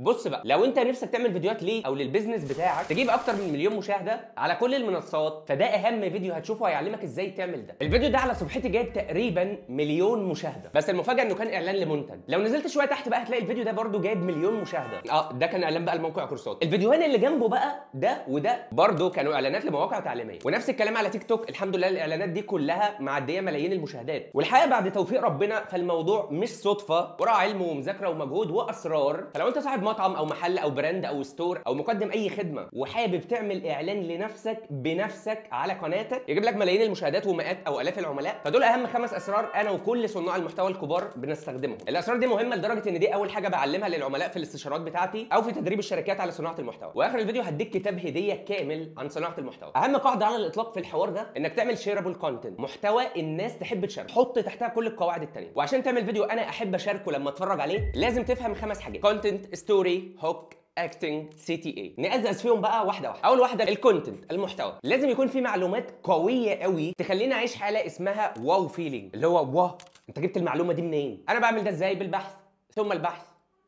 بص بقى، لو انت نفسك تعمل فيديوهات ليه او للبيزنس بتاعك تجيب اكتر من مليون مشاهده على كل المنصات، فده اهم فيديو هتشوفه هيعلمك ازاي تعمل ده. الفيديو ده على صفحتي جايب تقريبا مليون مشاهده، بس المفاجاه انه كان اعلان لمنتج. لو نزلت شويه تحت بقى هتلاقي الفيديو ده برده جايب مليون مشاهده. ده كان اعلان بقى لموقع كورسات. الفيديوهين اللي جنبه بقى ده وده برده كانوا اعلانات لمواقع تعليميه، ونفس الكلام على تيك توك. الحمد لله الاعلانات دي كلها معديه ملايين المشاهدات. والحقيقه بعد توفيق ربنا فالموضوع مش صدفه، وراه علم ومذاكره ومجهود واسرار. فلو انت صاحب مطعم او محل او براند او ستور او مقدم اي خدمه وحابب تعمل اعلان لنفسك بنفسك على قناتك يجيب لك ملايين المشاهدات ومئات او الاف العملاء، فدول اهم 5 اسرار انا وكل صناع المحتوى الكبار بنستخدمهم. الاسرار دي مهمه لدرجه ان دي اول حاجه بعلمها للعملاء في الاستشارات بتاعتي او في تدريب الشركات على صناعه المحتوى. واخر الفيديو هديك كتاب هديه كامل عن صناعه المحتوى. اهم قاعده على الاطلاق في الحوار ده انك تعمل شيرابل كونتنت، محتوى الناس تحب تشاركه. حط تحتها كل القواعد الثانيه. وعشان تعمل فيديو انا احب اشاركه لما اتفرج عليه لازم تفهم 5 حاجات: كونتنت، ستوري، هوك، اكتنج، CTA. نقزقز فيهم بقى واحده واحده. اول واحده الكونتنت، المحتوى. لازم يكون في معلومات قويه قوي تخليني اعيش حاله اسمها واو فيلينج، اللي هو واو انت جبت المعلومه دي منين؟ انا بعمل ده ازاي؟ بالبحث ثم البحث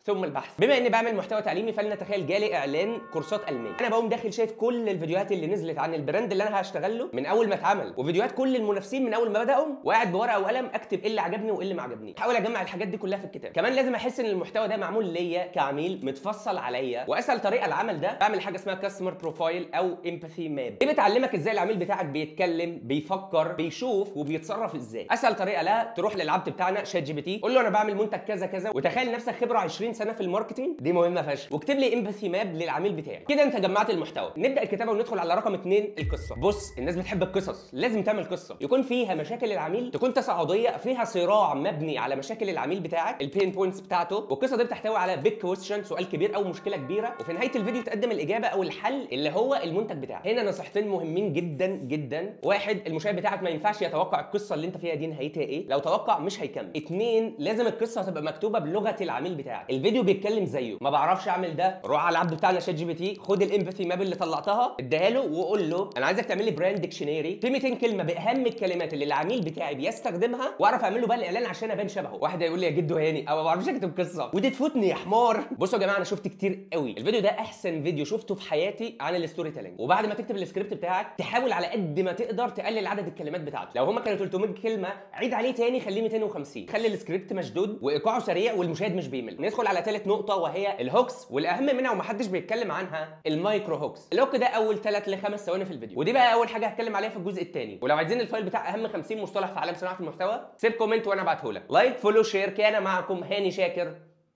ثم البحث. بما اني بعمل محتوى تعليمي فلنتخيل جالي اعلان كورسات الماني، انا بقوم داخل شايف كل الفيديوهات اللي نزلت عن البراند اللي انا هشتغل له من اول ما اتعمل، وفيديوهات كل المنافسين من اول ما بداوا، وقاعد بورقه وقلم اكتب ايه اللي عجبني وايه اللي ما عجبنيش. احاول اجمع الحاجات دي كلها في الكتاب. كمان لازم احس ان المحتوى ده معمول ليا كعميل، متفصل عليا. واسهل طريقه للعمل ده بعمل حاجه اسمها كاستمر بروفايل او امباثي ماب. دي بتعلمك ازاي العميل بتاعك بيتكلم، بيفكر، بيشوف وبيتصرف ازاي. اسهل طريقه لها تروح للعبد بتاعنا شات جي بي تي، قول له انا بعمل منتج كذا كذا، وتخيل نفسك خبره 20 سنه في الماركتنج، دي مهمه فشخ، واكتب لي امباثي ماب للعميل بتاعي. كده انت جمعت المحتوى. نبدا الكتابه وندخل على رقم 2 القصه. بص، الناس بتحب القصص، لازم تعمل قصه يكون فيها مشاكل العميل، تكون تصاعديه، فيها صراع مبني على مشاكل العميل بتاعك، البين بوينتس بتاعته، والقصه دي بتحتوي على بيج كويستشن، سؤال كبير او مشكله كبيره، وفي نهايه الفيديو تقدم الاجابه او الحل اللي هو المنتج بتاعك. هنا نصيحتين مهمين جدا جدا: واحد، المشاهد بتاعك ما ينفعش يتوقع القصه اللي انت فيها دي نهايتها ايه، لو توقع مش هيكمل. 2، لازم القصه تبقى مكتوبه بلغه العميل بتاعك، الفيديو بيتكلم زيه. ما بعرفش اعمل ده، روح على العبد بتاعنا شات جي بي تي، خد الامباثي ماب اللي طلعتها اديها له وقول له انا عايزك تعمل لي براند ديكشنري في 200 كلمه باهم الكلمات اللي العميل بتاعي بيستخدمها، واعرف اعمل له بقى الاعلان عشان ابان شبهه. واحد هيقول لي يا جدو هاني او ما بعرفش اكتب قصه ودي تفوتني يا حمار. بصوا يا جماعه، انا شفت كتير قوي. الفيديو ده احسن فيديو شفته في حياتي عن الستوري تيلينج. وبعد ما تكتب السكريبت بتاعك تحاول على قد ما تقدر تقلل عدد الكلمات بتاعته. لو هما كانوا 300 كلمه عيد عليه تاني خليه 250. خلي السكريبت مشدود وايقاعه سريع والمشاهد مش بيمل. ندخل على ثالث نقطه وهي الهوكس، والاهم منها ومحدش بيتكلم عنها المايكرو هوكس. الهوك ده اول 3 ل 5 ثواني في الفيديو، ودي بقى اول حاجه هتكلم عليها في الجزء الثاني. ولو عايزين الفايل بتاع اهم 50 مصطلح في عالم صناعه المحتوى سيب كومنت وانا ابعته لك. لايك، فولو، شير. كان معكم هاني شاكر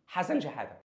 حسن شحاته.